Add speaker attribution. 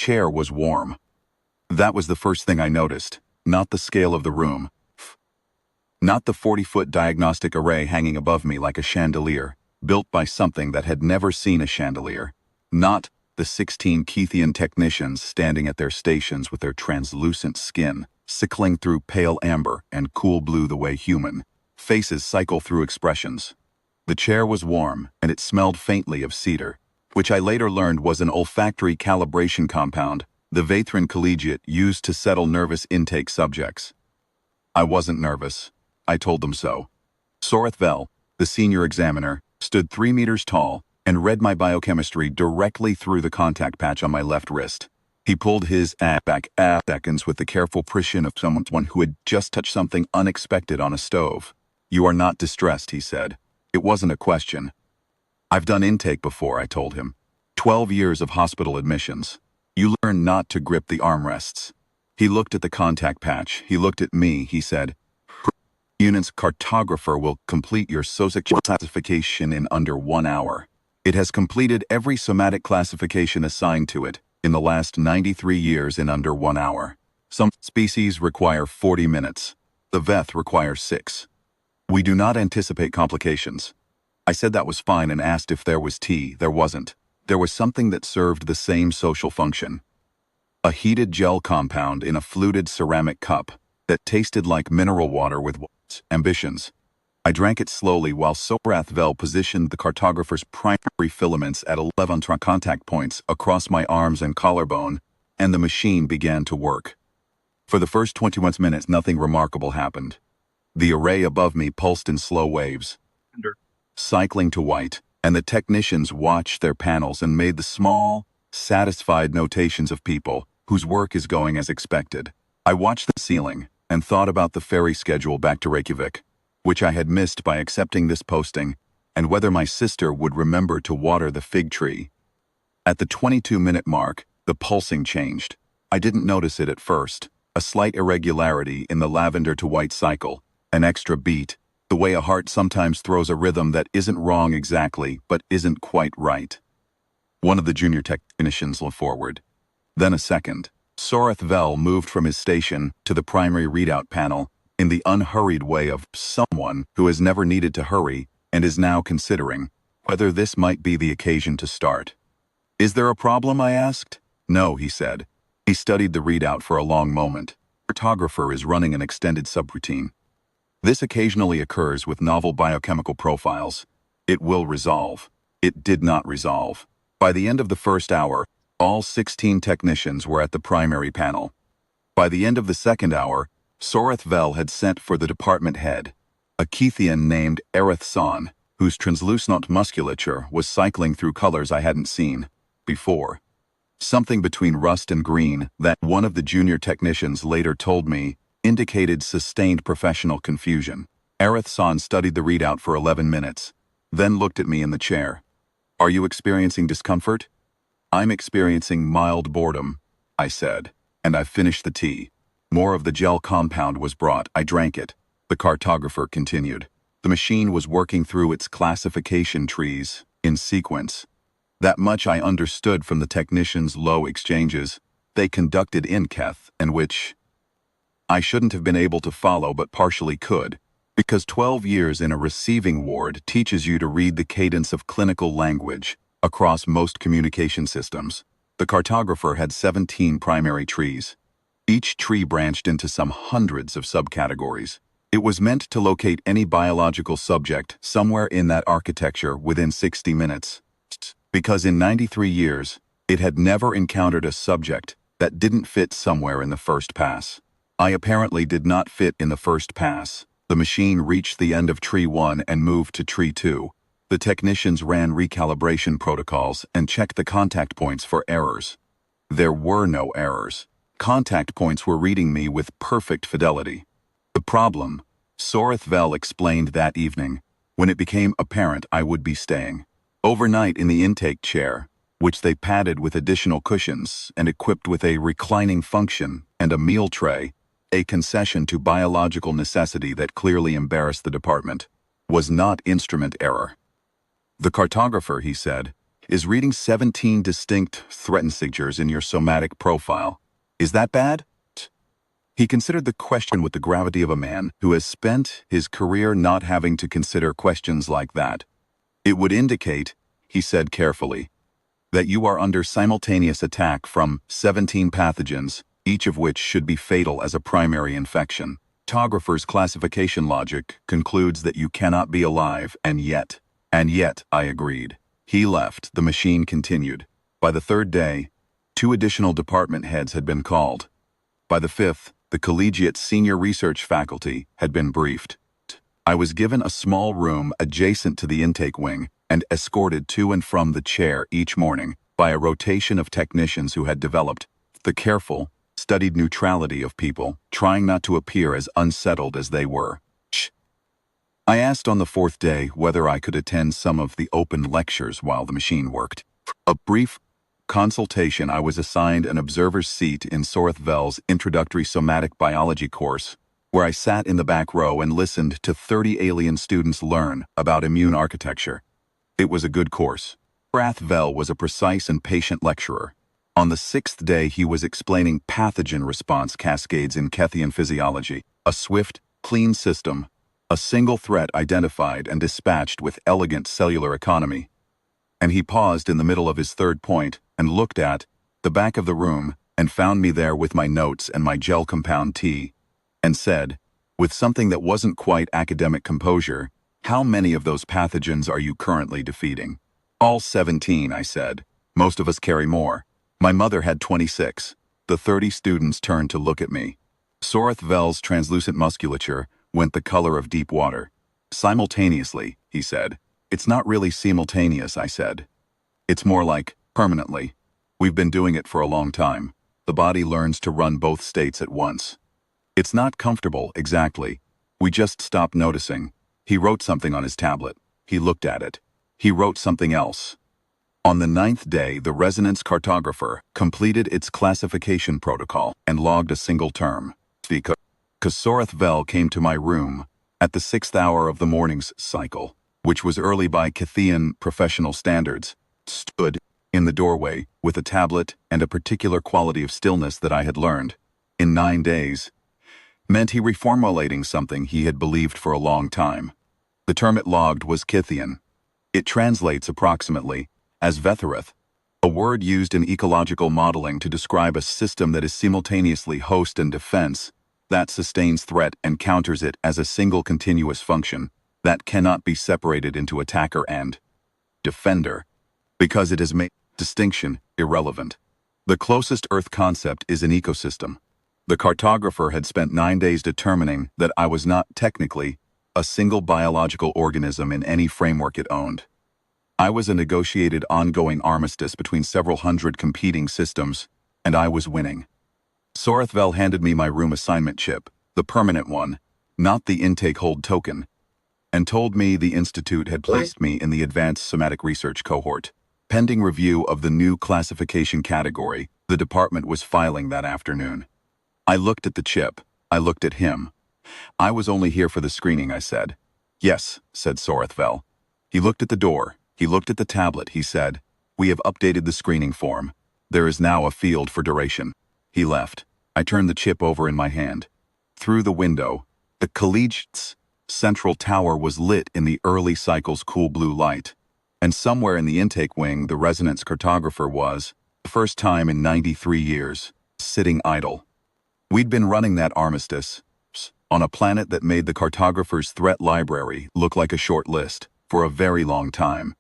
Speaker 1: chair was warm. That was the first thing I noticed, not the scale of the room. Not the 40-foot diagnostic array hanging above me like a chandelier, built by something that had never seen a chandelier. Not the 16 Keithian technicians standing at their stations with their translucent skin, sickling through pale amber and cool blue the way human faces cycle through expressions. The chair was warm, and it smelled faintly of cedar, which I later learned was an olfactory calibration compound the Vaethrin Collegiate used to settle nervous intake subjects. I wasn't nervous. I told them so. Soreth Vel, the senior examiner, stood 3 meters tall and read my biochemistry directly through the contact patch on my left wrist. He pulled his back seconds with the careful precision of someone who had just touched something unexpected on a stove. "You are not distressed," he said. It wasn't a question. "I've done intake before," I told him. 12 years of hospital admissions. You learn not to grip the armrests. He looked at the contact patch. He looked at me. He said, "Unit's Cartographer will complete your SOSIC classification in under 1 hour. It has completed every somatic classification assigned to it in the last 93 years in under 1 hour. Some species require 40 minutes. The Veth requires 6. We do not anticipate complications." I said that was fine and asked if there was tea. There wasn't. There was something that served the same social function. A heated gel compound in a fluted ceramic cup that tasted like mineral water with ambitions. I drank it slowly while Soreth Vel positioned the Cartographer's primary filaments at 11 contact points across my arms and collarbone, and the machine began to work. For the first 21 minutes, nothing remarkable happened. The array above me pulsed in slow waves, cycling to white, and the technicians watched their panels and made the small, satisfied notations of people whose work is going as expected. I watched the ceiling and thought about the ferry schedule back to Reykjavik, which I had missed by accepting this posting, and whether my sister would remember to water the fig tree. At the 22-minute mark, the pulsing changed. I didn't notice it at first. A slight irregularity in the lavender to white cycle, an extra beat, the way a heart sometimes throws a rhythm that isn't wrong exactly, but isn't quite right. One of the junior technicians leaned forward. Then a second. Soreth Vel moved from his station to the primary readout panel in the unhurried way of someone who has never needed to hurry and is now considering whether this might be the occasion to start. "Is there a problem?" I asked. "No," he said. He studied the readout for a long moment. Cartographer is running an extended subroutine. This occasionally occurs with novel biochemical profiles. It will resolve. It did not resolve. By the end of the first hour, all 16 technicians were at the primary panel. By the end of the second hour, Soreth Vel had sent for the department head, a Keithian named Vaethrin, whose translucent musculature was cycling through colors I hadn't seen before. Something between rust and green that one of the junior technicians later told me indicated sustained professional confusion. Vaethrin studied the readout for 11 minutes, then looked at me in the chair. "Are you experiencing discomfort?" "I'm experiencing mild boredom," I said, and I finished the tea. More of the gel compound was brought. I drank it. The Cartographer continued. The machine was working through its classification trees in sequence. That much I understood from the technicians' low exchanges they conducted in Keth, and which I shouldn't have been able to follow but partially could, because 12 years in a receiving ward teaches you to read the cadence of clinical language across most communication systems. The Cartographer had 17 primary trees. Each tree branched into some hundreds of subcategories. It was meant to locate any biological subject somewhere in that architecture within 60 minutes. Because in 93 years, it had never encountered a subject that didn't fit somewhere in the first pass. I apparently did not fit in the first pass. The machine reached the end of tree 1 and moved to tree 2. The technicians ran recalibration protocols and checked the contact points for errors. There were no errors. Contact points were reading me with perfect fidelity. The problem, Soreth Vel explained that evening, when it became apparent I would be staying overnight in the intake chair, which they padded with additional cushions and equipped with a reclining function and a meal tray, a concession to biological necessity that clearly embarrassed the department, was not instrument error. The Cartographer, he said, Is reading 17 distinct threat signatures in your somatic profile. Is that bad? He considered the question with the gravity of a man who has spent his career not having to consider questions like that. It would indicate, he said carefully, that you are under simultaneous attack from 17 pathogens, each of which should be fatal as a primary infection. Cartographer's classification logic concludes that you cannot be alive, and yet, I agreed. He left, the machine continued. By the third day, 2 additional department heads had been called. By the 5th, the Collegiate senior research faculty had been briefed. I was given a small room adjacent to the intake wing and escorted to and from the chair each morning by a rotation of technicians who had developed the careful, studied neutrality of people, trying not to appear as unsettled as they were. I asked on the 4th day whether I could attend some of the open lectures while the machine worked. A brief consultation, I was assigned an observer's seat in Vaethrin's introductory somatic biology course, where I sat in the back row and listened to 30 alien students learn about immune architecture. It was a good course. Vaethrin was a precise and patient lecturer. On the 6th day, he was explaining pathogen response cascades in Kethian physiology, a swift, clean system, a single threat identified and dispatched with elegant cellular economy. And he paused in the middle of his third point and looked at the back of the room and found me there with my notes and my gel compound tea, and said, with something that wasn't quite academic composure, "How many of those pathogens are you currently defeating?" "All 17, I said. "Most of us carry more." My mother had 26. The 30 students turned to look at me. Vaethrin's translucent musculature went the color of deep water. "Simultaneously," he said. "It's not really simultaneous," I said. "It's more like permanently. We've been doing it for a long time. The body learns to run both states at once. It's not comfortable, exactly. We just stop noticing." He wrote something on his tablet. He looked at it. He wrote something else. On the 9th day, the resonance cartographer completed its classification protocol and logged a single term. Vaethrin came to my room at the 6th hour of the morning's cycle, which was early by Kethian professional standards, stood in the doorway with a tablet and a particular quality of stillness that I had learned, in 9 days, meant he reformulating something he had believed for a long time. The term it logged was Kethian. It translates approximately as Vaethrin, a word used in ecological modeling to describe a system that is simultaneously host and defense, that sustains threat and counters it as a single continuous function, that cannot be separated into attacker and defender, because it has made distinction irrelevant. The closest Earth concept is an ecosystem. The cartographer had spent 9 days determining that I was not technically a single biological organism in any framework it owned. I was a negotiated ongoing armistice between several hundred competing systems, and I was winning. Vaethrin handed me my room assignment chip, the permanent one, not the intake hold token, and told me the institute had placed me in the advanced somatic research cohort. Pending review of the new classification category, the department was filing that afternoon. I looked at the chip. I looked at him. "I was only here for the screening," I said. "Yes," said Vaethrin. He looked at the door. He looked at the tablet. He said, "We have updated the screening form. There is now a field for duration." He left. I turned the chip over in my hand. Through the window, the Collegiate's central tower was lit in the early cycle's cool blue light. And somewhere in the intake wing, the resonance cartographer was, the first time in 93 years, sitting idle. We'd been running that armistice on a planet that made the cartographer's threat library look like a short list for a very long time.